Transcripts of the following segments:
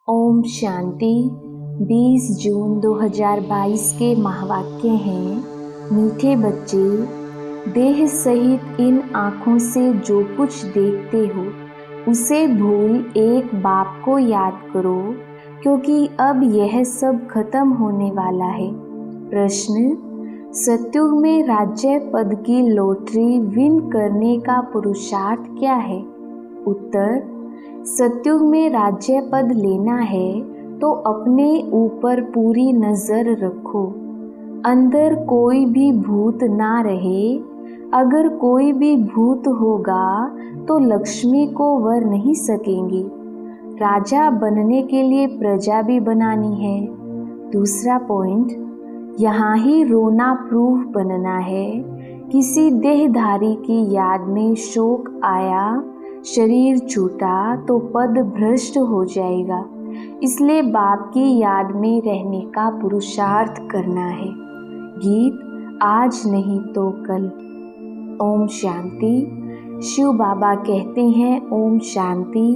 ओम शांति। 20 जून 2022 के महावाक्य हैं, मीठे बच्चे, देह सहित इन आँखों से जो कुछ देखते हो उसे भूल एक बाप को याद करो, क्योंकि अब यह सब खत्म होने वाला है। प्रश्न: सतयुग में राज्य पद की लॉटरी विन करने का पुरुषार्थ क्या है? उत्तर: सतयुग में राज्य पद लेना है तो अपने ऊपर पूरी नजर रखो, अंदर कोई भी भूत ना रहे। अगर कोई भी भूत होगा तो लक्ष्मी को वर नहीं सकेंगे। राजा बनने के लिए प्रजा भी बनानी है। दूसरा पॉइंट, यहाँ ही रोना प्रूफ बनना है। किसी देहधारी की याद में शोक आया, शरीर छूटा तो पद भ्रष्ट हो जाएगा, इसलिए बाप की याद में रहने का पुरुषार्थ करना है। गीत आज नहीं तो कल। ओम शांति। शिव बाबा कहते हैं ओम शांति,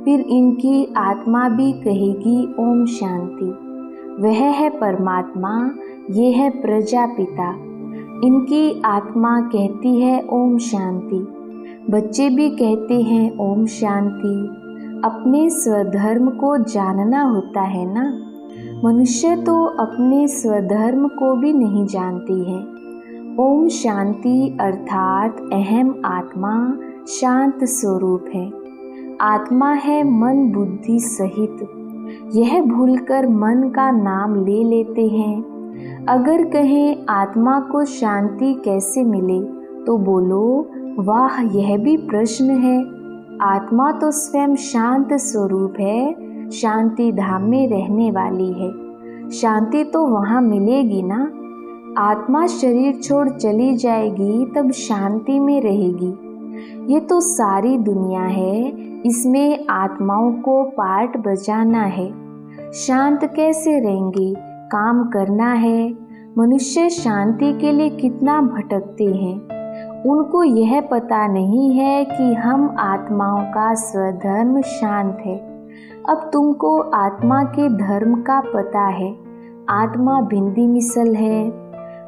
फिर इनकी आत्मा भी कहेगी ओम शांति। वह है परमात्मा, ये है प्रजापिता। इनकी आत्मा कहती है ओम शांति, बच्चे भी कहते हैं ओम शांति। अपने स्वधर्म को जानना होता है ना। मनुष्य तो अपने स्वधर्म को भी नहीं जानती है। ओम शांति अर्थात अहम आत्मा शांत स्वरूप है। आत्मा है मन बुद्धि सहित। यह भूलकर मन का नाम ले लेते हैं। अगर कहें आत्मा को शांति कैसे मिले तो बोलो वाह, यह भी प्रश्न है। आत्मा तो स्वयं शांत स्वरूप है, शांति धाम में रहने वाली है। शांति तो वहाँ मिलेगी ना। आत्मा शरीर छोड़ चली जाएगी तब शांति में रहेगी। ये तो सारी दुनिया है, इसमें आत्माओं को पार्ट बजाना है। शांत कैसे रहेंगे? काम करना है। मनुष्य शांति के लिए कितना भटकते हैं। उनको यह पता नहीं है कि हम आत्माओं का स्वधर्म शांत है। अब तुमको आत्मा के धर्म का पता है। आत्मा बिंदी मिसल है।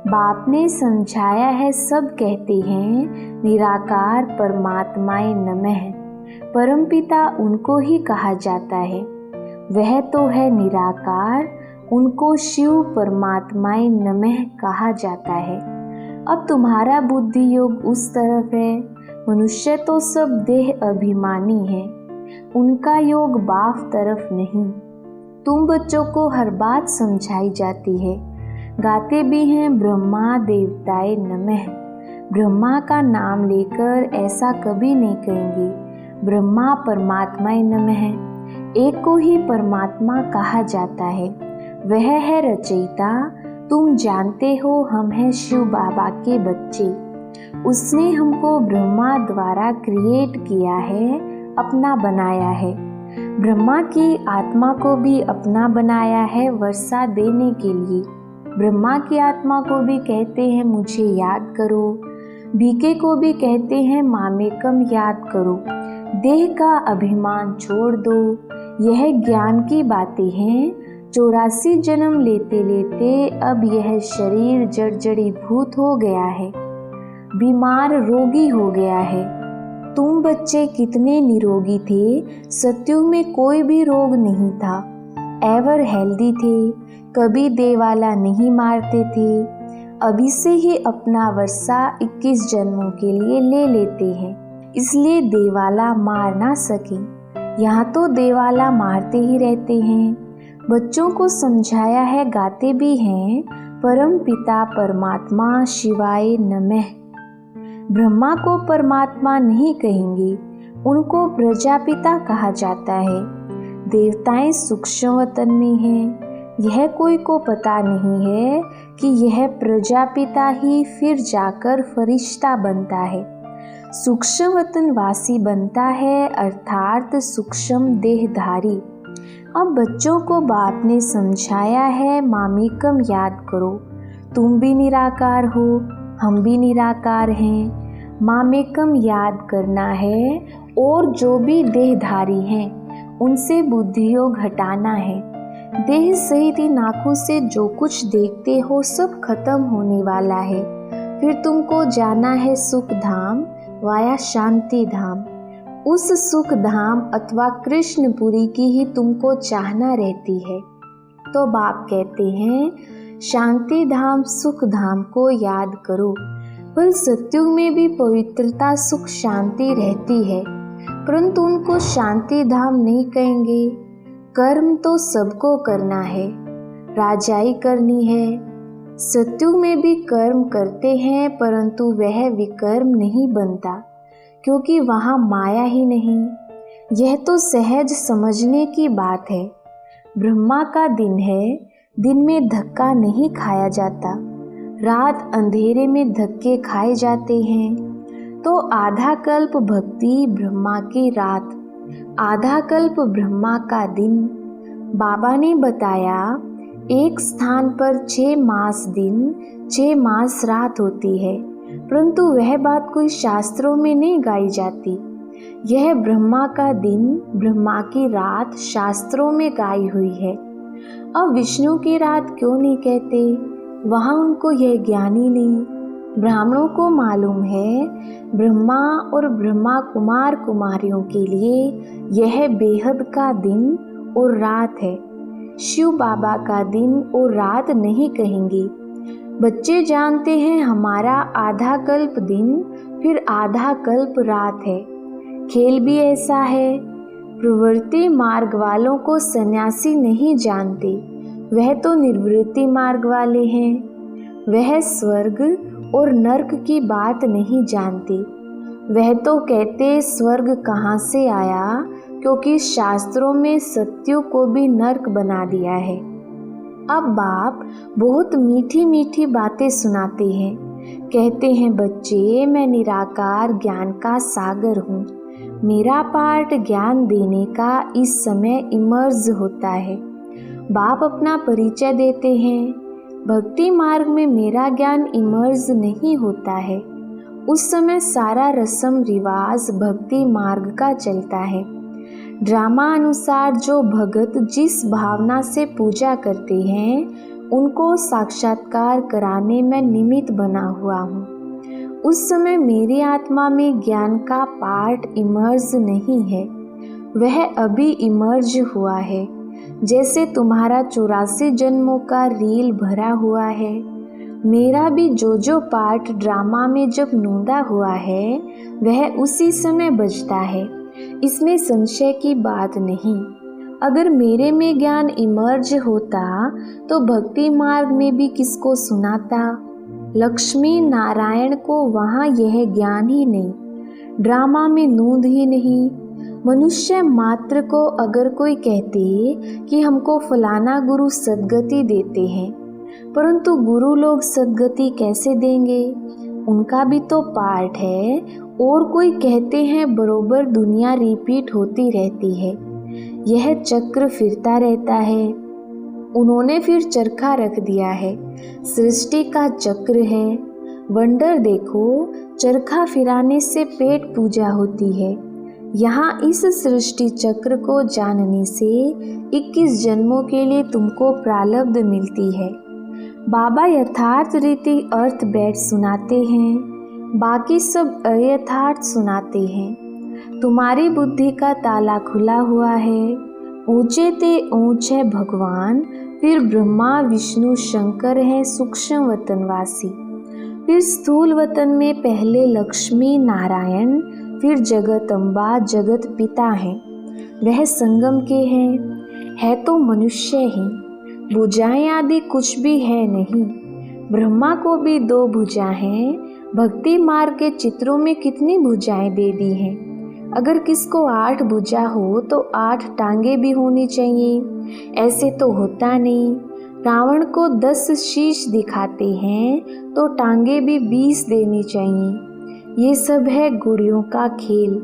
बाप ने समझाया है, सब कहते हैं निराकार परमात्माए नमः। परमपिता उनको ही कहा जाता है। वह तो है निराकार, उनको शिव परमात्माए नमः कहा जाता है। अब तुम्हारा बुद्धि योग उस तरफ है। मनुष्य तो सब देह अभिमानी है, उनका योग बाप तरफ नहीं। तुम बच्चों को हर बात समझाई जाती है। गाते भी हैं ब्रह्मा देवताए नमः। ब्रह्मा का नाम लेकर ऐसा कभी नहीं कहेंगे ब्रह्मा परमात्माए नमः। एक को ही परमात्मा कहा जाता है, वह है रचयिता। तुम जानते हो हम हैं शिव बाबा के बच्चे। उसने हमको ब्रह्मा द्वारा क्रिएट किया है, अपना बनाया है। ब्रह्मा की आत्मा को भी अपना बनाया है वर्षा देने के लिए। ब्रह्मा की आत्मा को भी कहते हैं मुझे याद करो। बीके को भी कहते हैं मामेकम याद करो। देह का अभिमान छोड़ दो। यह ज्ञान की बातें हैं। 84 जन्म लेते लेते अब यह शरीर जर्जरी भूत हो गया है, बीमार रोगी हो गया है। तुम बच्चे कितने निरोगी थे। सतयुग में कोई भी रोग नहीं था। एवर हेल्दी थे, कभी देवाला नहीं मारते थे। अभी से ही अपना वर्षा 21 जन्मों के लिए ले लेते हैं, इसलिए देवाला मार ना सके। यहाँ तो देवाला मारते ही रहते हैं। बच्चों को समझाया है, गाते भी हैं परम पिता परमात्मा शिवाय नमः। ब्रह्मा को परमात्मा नहीं कहेंगे, उनको प्रजापिता कहा जाता है। देवताएं सूक्ष्म वतन में हैं। यह कोई को पता नहीं है कि यह प्रजापिता ही फिर जाकर फरिश्ता बनता है, सूक्ष्म वतन वासी बनता है, अर्थात सूक्ष्म देहधारी। अब बच्चों को बाप ने समझाया है मामेकम याद करो। तुम भी निराकार हो, हम भी निराकार हैं। मामेकम याद करना है और जो भी देहधारी हैं उनसे बुद्धियों घटाना है। देह सहित इन आँखों से जो कुछ देखते हो सब खत्म होने वाला है। फिर तुमको जाना है सुख धाम वाया शांति धाम। उस सुख धाम अथवा कृष्णपुरी की ही तुमको चाहना रहती है। तो बाप कहते हैं शांति धाम सुख धाम को याद करो। पर सत्युग में भी पवित्रता सुख शांति रहती है, परंतु उनको शांति धाम नहीं कहेंगे। कर्म तो सबको करना है, राजाई करनी है। सत्युग में भी कर्म करते हैं, परंतु वह विकर्म नहीं बनता, क्योंकि वहाँ माया ही नहीं। यह तो सहज समझने की बात है। ब्रह्मा का दिन है, दिन में धक्का नहीं खाया जाता, रात अंधेरे में धक्के खाए जाते हैं। तो आधा कल्प भक्ति ब्रह्मा की रात, आधा कल्प ब्रह्मा का दिन। बाबा ने बताया एक स्थान पर 6 मास दिन 6 मास रात होती है, परंतु वह बात कोई शास्त्रों में नहीं गाई जाती। यह ब्रह्मा का दिन ब्रह्मा की रात शास्त्रों में गाई हुई है। अब विष्णु की रात क्यों नहीं कहते? वहाँ उनको यह ज्ञान ही नहीं। ब्राह्मणों को मालूम है ब्रह्मा और ब्रह्मा कुमार कुमारियों के लिए यह बेहद का दिन और रात है। शिव बाबा का दिन और रात नहीं कहेंगे। बच्चे जानते हैं हमारा आधा कल्प दिन फिर आधा कल्प रात है। खेल भी ऐसा है। प्रवृत्ति मार्ग वालों को सन्यासी नहीं जानते, वह तो निवृत्ति मार्ग वाले हैं। वह स्वर्ग और नर्क की बात नहीं जानते। वह तो कहते स्वर्ग कहाँ से आया, क्योंकि शास्त्रों में सत्यों को भी नर्क बना दिया है। अब बाप बहुत मीठी मीठी बातें सुनाते हैं। कहते हैं बच्चे मैं निराकार ज्ञान का सागर हूँ। मेरा पार्ट ज्ञान देने का इस समय इमर्ज होता है। बाप अपना परिचय देते हैं। भक्ति मार्ग में मेरा ज्ञान इमर्ज नहीं होता है। उस समय सारा रस्म रिवाज भक्ति मार्ग का चलता है। ड्रामा अनुसार जो भगत जिस भावना से पूजा करते हैं उनको साक्षात्कार कराने में निमित्त बना हुआ हूँ। उस समय मेरी आत्मा में ज्ञान का पार्ट इमर्ज नहीं है, वह अभी इमर्ज हुआ है। जैसे तुम्हारा 84 जन्मों का रील भरा हुआ है, मेरा भी जो पार्ट ड्रामा में जब नोंदा हुआ है वह उसी समय बजता है। इसमें संशय की बात नहीं। अगर मेरे में ज्ञान इमर्ज होता तो भक्ति मार्ग में भी किसको सुनाता? लक्ष्मी नारायण को वहाँ यह ज्ञान ही नहीं, ड्रामा में नोंद ही नहीं। मनुष्य मात्र को अगर कोई कहते कि हमको फलाना गुरु सद्गति देते हैं, परंतु गुरु लोग सद्गति कैसे देंगे? उनका भी तो पार्ट है। और कोई कहते हैं बरोबर दुनिया रिपीट होती रहती है, यह चक्र फिरता रहता है। उन्होंने फिर चरखा रख दिया है, सृष्टि का चक्र है। वंडर देखो, चरखा फिराने से पेट पूजा होती है। यहाँ इस सृष्टि चक्र को जानने से 21 जन्मों के लिए तुमको प्रारब्ध मिलती है। बाबा यथार्थ रीति अर्थ बैठ सुनाते हैं, बाकी सब अयथार्थ सुनाते हैं। तुम्हारी बुद्धि का ताला खुला हुआ है। ऊंचे ते ऊंच है भगवान, फिर ब्रह्मा विष्णु शंकर है सूक्ष्म वतनवासी। फिर स्थूल वतन में पहले लक्ष्मी नारायण, फिर जगत अम्बा जगत पिता हैं। वह संगम के हैं, है तो मनुष्य ही। भुजाएं आदि कुछ भी है नहीं। ब्रह्मा को भी 2 भुजा हैं। भक्ति मार्ग के चित्रों में कितनी भुजाएं दे दी हैं? अगर किसको 8 भुजा हो तो 8 टांगे भी होनी चाहिए। ऐसे तो होता नहीं। रावण को 10 शीश दिखाते हैं तो टांगे भी 20 देनी चाहिए। ये सब है गुड़ियों का खेल,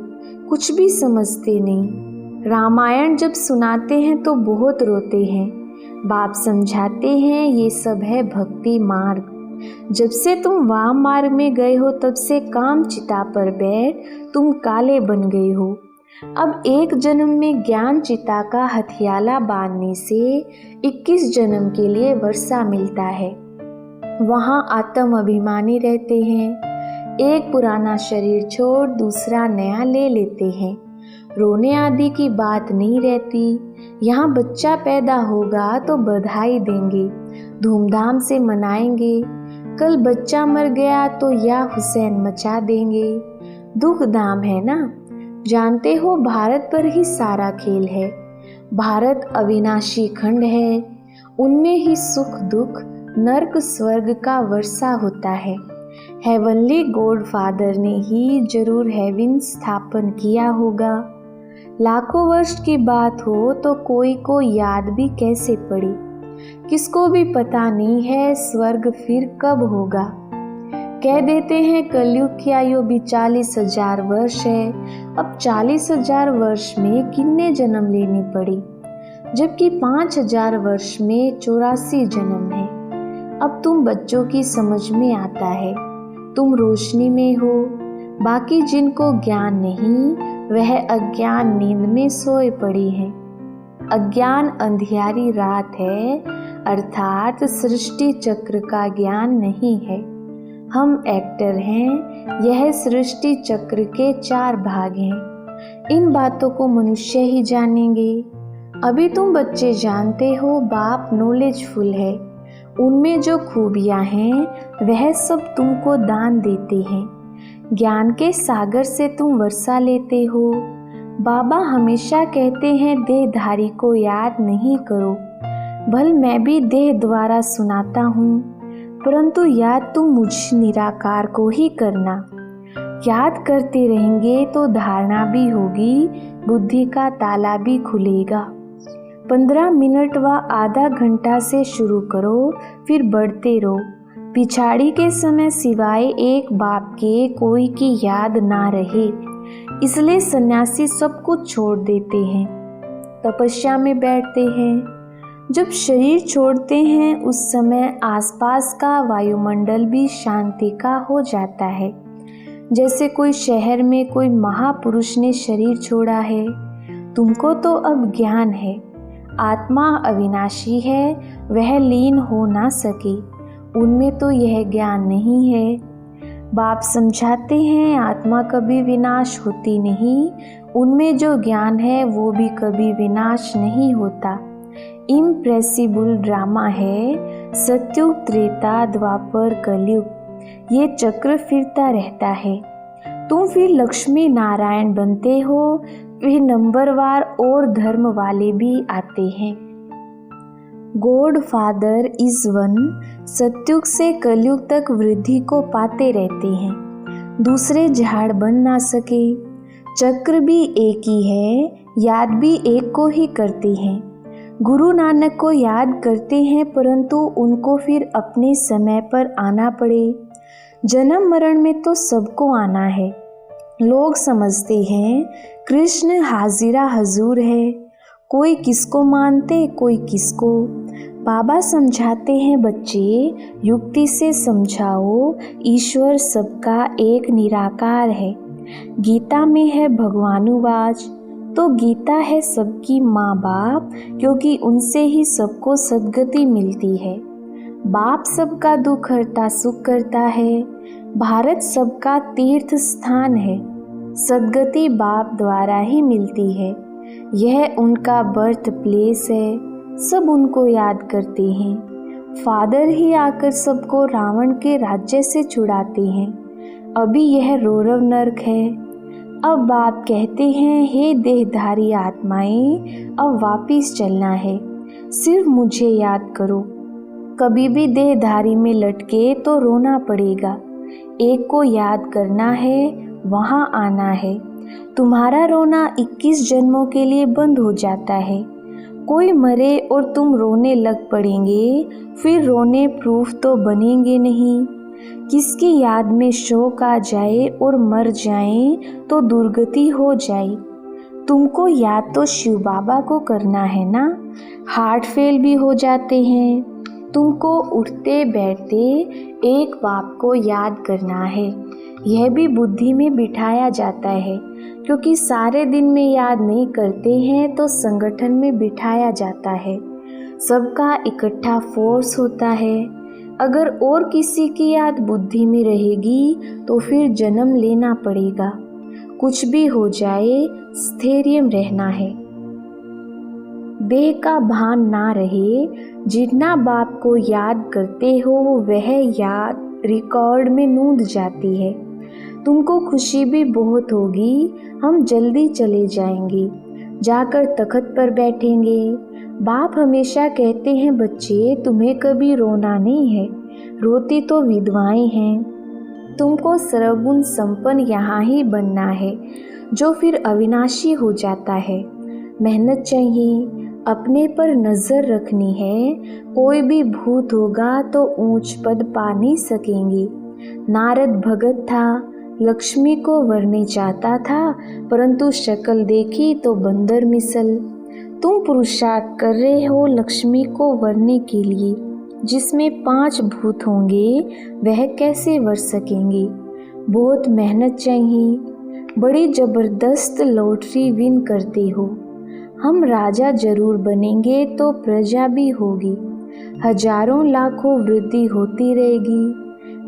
कुछ भी समझते नहीं। रामायण जब सुनाते हैं तो बहुत रोते हैं। बाप समझाते हैं ये सब है भक्ति मार्ग। जब से तुम वाम मार्ग में गए हो तब से काम चिता पर बैठ तुम काले बन गए हो। अब एक जन्म में ज्ञान चिता का हथियाला बांधने से 21 जन्म के लिए वर्षा मिलता है। वहाँ आत्म अभिमानी रहते हैं, एक पुराना शरीर छोड़ दूसरा नया ले लेते हैं। रोने आदि की बात नहीं रहती। यहाँ बच्चा पैदा होगा तो बधाई देंगे, धूमधाम से मनाएंगे। कल बच्चा मर गया तो या हुसैन मचा देंगे। दुख दाम है ना। जानते हो भारत पर ही सारा खेल है। भारत अविनाशी खंड है, उनमें ही सुख दुख नर्क स्वर्ग का वर्षा होता है। हेवनली गॉडफादर ने ही जरूर हेवन स्थापन किया होगा। लाखों वर्ष की बात हो तो कोई को याद भी कैसे पड़ी। किसको भी पता नहीं है स्वर्ग फिर कब होगा। कह देते हैं कलयुग की आयु भी 40,000 वर्ष है। अब 40,000 वर्ष में कितने जन्म लेने पड़ी, जबकि 5,000 वर्ष में 84 जन्म है। अब तुम बच्चों की समझ में आता है, तुम रोशनी में हो। बाकी जिनको ज्ञान नहीं वह अज्ञान नींद में सोए पड़ी हैं। अज्ञान अंधियारी रात है, अर्थात सृष्टि चक्र का ज्ञान नहीं है। हम एक्टर हैं, यह सृष्टि चक्र के 4 भाग हैं। इन बातों को मनुष्य ही जानेंगे। अभी तुम बच्चे जानते हो बाप नॉलेजफुल है, उनमें जो खूबियां हैं वह सब तुमको दान देते हैं। ज्ञान के सागर से तुम वर्षा लेते हो। बाबा हमेशा कहते हैं देहधारी को याद नहीं करो। भल मैं भी देह द्वारा सुनाता हूँ, परंतु याद तुम मुझ निराकार को ही करना। याद करते रहेंगे तो धारणा भी होगी, बुद्धि का ताला भी खुलेगा। 15 मिनट व आधा घंटा से शुरू करो, फिर बढ़ते रहो। पिछाड़ी के समय सिवाय एक बाप के कोई की याद ना रहे, इसलिए सन्यासी सब कुछ छोड़ देते हैं, तपस्या में बैठते हैं। जब शरीर छोड़ते हैं उस समय आसपास का वायुमंडल भी शांति का हो जाता है। जैसे कोई शहर में कोई महापुरुष ने शरीर छोड़ा है। तुमको तो अब ज्ञान है, आत्मा अविनाशी है, वह लीन हो ना सके। उनमें तो यह ज्ञान नहीं है। बाप समझाते हैं आत्मा कभी विनाश होती नहीं, उनमें जो ज्ञान है वो भी कभी विनाश नहीं होता। इम्प्रेसिबल ड्रामा है, सत्युग त्रेता द्वापर कलयुग, ये चक्र फिरता रहता है। तुम फिर लक्ष्मी नारायण बनते हो, फिर नंबरवार और धर्म वाले भी आते हैं। गॉड फादर इज वन, सत्युग से कलयुग तक वृद्धि को पाते रहते हैं, दूसरे झाड़ बन ना सके। चक्र भी एक ही है, याद भी एक को ही करते हैं। गुरु नानक को याद करते हैं, परंतु उनको फिर अपने समय पर आना पड़े। जन्म मरण में तो सबको आना है। लोग समझते हैं कृष्ण हाजिरा हजूर है, कोई किसको मानते कोई किसको। बाबा समझाते हैं बच्चे युक्ति से समझाओ, ईश्वर सबका एक निराकार है। गीता में है भगवानुवाच, तो गीता है सबकी माँ बाप, क्योंकि उनसे ही सबको सद्गति मिलती है। बाप सबका दुख हरता सुख करता है। भारत सबका तीर्थ स्थान है, सद्गति बाप द्वारा ही मिलती है। यह उनका बर्थ प्लेस है, सब उनको याद करते हैं। फादर ही आकर सबको रावण के राज्य से छुड़ाते हैं। अभी यह रौरव नरक है। अब बाप कहते हैं हे देहधारी आत्माएं, अब वापिस चलना है, सिर्फ मुझे याद करो। कभी भी देहधारी में लटके तो रोना पड़ेगा। एक को याद करना है, वहाँ आना है। तुम्हारा रोना 21 जन्मों के लिए बंद हो जाता है। कोई मरे और तुम रोने लग पड़ेंगे, फिर रोने प्रूफ तो बनेंगे नहीं। किसकी याद में शोक आ जाए और मर जाए तो दुर्गति हो जाए। तुमको याद तो शिव बाबा को करना है ना। हार्ट फेल भी हो जाते हैं। तुमको उठते बैठते एक बाप को याद करना है। यह भी बुद्धि में बिठाया जाता है, क्योंकि सारे दिन में याद नहीं करते हैं तो संगठन में बिठाया जाता है। सबका इकट्ठा फोर्स होता है। अगर और किसी की याद बुद्धि में रहेगी तो फिर जन्म लेना पड़ेगा। कुछ भी हो जाए, स्थैर्य रहना है। देह का भान ना रहे। जितना बाप को याद करते हो वह याद रिकॉर्ड में नोंद जाती है। तुमको खुशी भी बहुत होगी। हम जल्दी चले जाएंगे, जाकर तख्त पर बैठेंगे। बाप हमेशा कहते हैं, बच्चे तुम्हें कभी रोना नहीं है, रोती तो विधवाएं हैं। तुमको सर्वगुण संपन्न यहाँ ही बनना है, जो फिर अविनाशी हो जाता है। मेहनत चाहिए, अपने पर नजर रखनी है। कोई भी भूत होगा तो ऊंच पद पा नहीं सकेंगे। नारद भगत था, लक्ष्मी को वरने चाहता था, परंतु शक्ल देखी तो बंदर मिसल। तुम पुरुषार्थ कर रहे हो लक्ष्मी को वरने के लिए, जिसमें 5 भूत होंगे वह कैसे वर सकेंगे। बहुत मेहनत चाहिए। बड़ी जबरदस्त लॉटरी विन करते हो। हम राजा जरूर बनेंगे तो प्रजा भी होगी। हजारों लाखों वृद्धि होती रहेगी।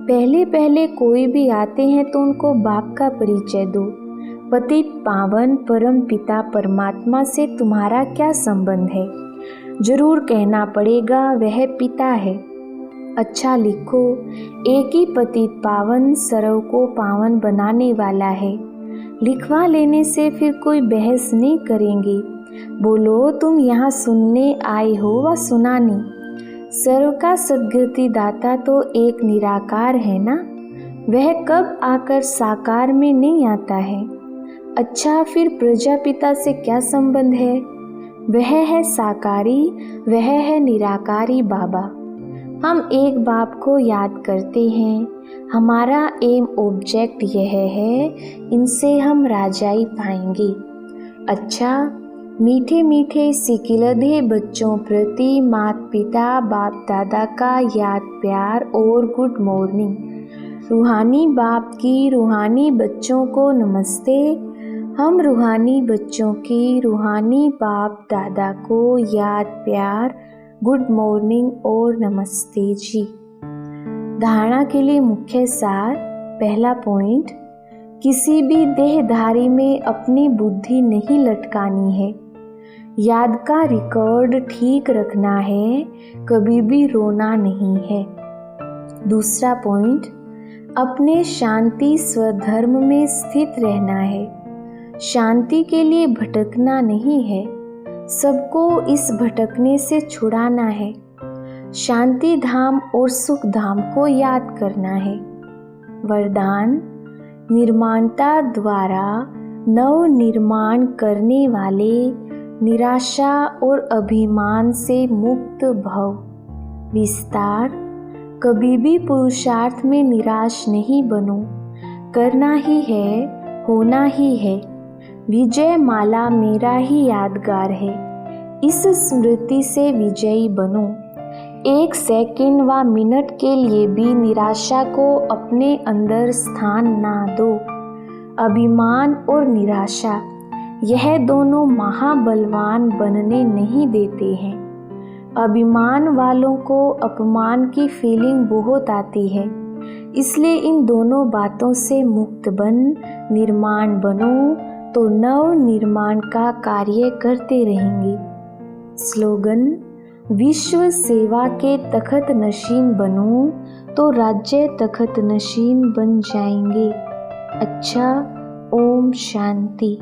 पहले पहले कोई भी आते हैं तो उनको बाप का परिचय दो। पतित पावन परम पिता परमात्मा से तुम्हारा क्या संबंध है? जरूर कहना पड़ेगा वह पिता है। अच्छा लिखो, एक ही पतित पावन सर्व को पावन बनाने वाला है। लिखवा लेने से फिर कोई बहस नहीं करेंगे। बोलो, तुम यहाँ सुनने आए हो व सुनाने? सर्व का सद्गति दाता तो एक निराकार है ना, वह कब आकर साकार में नहीं आता है। अच्छा, फिर प्रजापिता से क्या संबंध है? वह है साकारी, वह है निराकारी बाबा। हम एक बाप को याद करते हैं। हमारा एम ऑब्जेक्ट यह है, इनसे हम राजाई पाएंगे। अच्छा, मीठे मीठे सिकिलधे बच्चों प्रति माता पिता बाप दादा का याद प्यार और गुड मॉर्निंग। रूहानी बाप की रूहानी बच्चों को नमस्ते। हम रूहानी बच्चों की रूहानी बाप दादा को याद प्यार, गुड मॉर्निंग और नमस्ते जी। धारणा के लिए मुख्य सार। पहला पॉइंट, किसी भी देहधारी में अपनी बुद्धि नहीं लटकानी है। याद का रिकॉर्ड ठीक रखना है, कभी भी रोना नहीं है। दूसरा पॉइंट, अपने शांति स्वधर्म में स्थित रहना है। शांति के लिए भटकना नहीं है, सबको इस भटकने से छुड़ाना है। शांति धाम और सुख धाम को याद करना है। वरदान, निर्माणता द्वारा नव निर्माण करने वाले, निराशा और अभिमान से मुक्त भव। विस्तार, कभी भी पुरुषार्थ में निराश नहीं बनो। करना ही है, होना ही है। विजय माला मेरा ही यादगार है। इस स्मृति से विजयी बनो। 1 सेकंड व मिनट के लिए भी निराशा को अपने अंदर स्थान ना दो। अभिमान और निराशा, यह दोनों महाबलवान बनने नहीं देते हैं। अभिमान वालों को अपमान की फीलिंग बहुत आती है, इसलिए इन दोनों बातों से मुक्त बन निर्माण बनो तो नव निर्माण का कार्य करते रहेंगे। स्लोगन, विश्व सेवा के तख्त नशीन बनो तो राज्य तख्त नशीन बन जाएंगे। अच्छा, ओम शांति।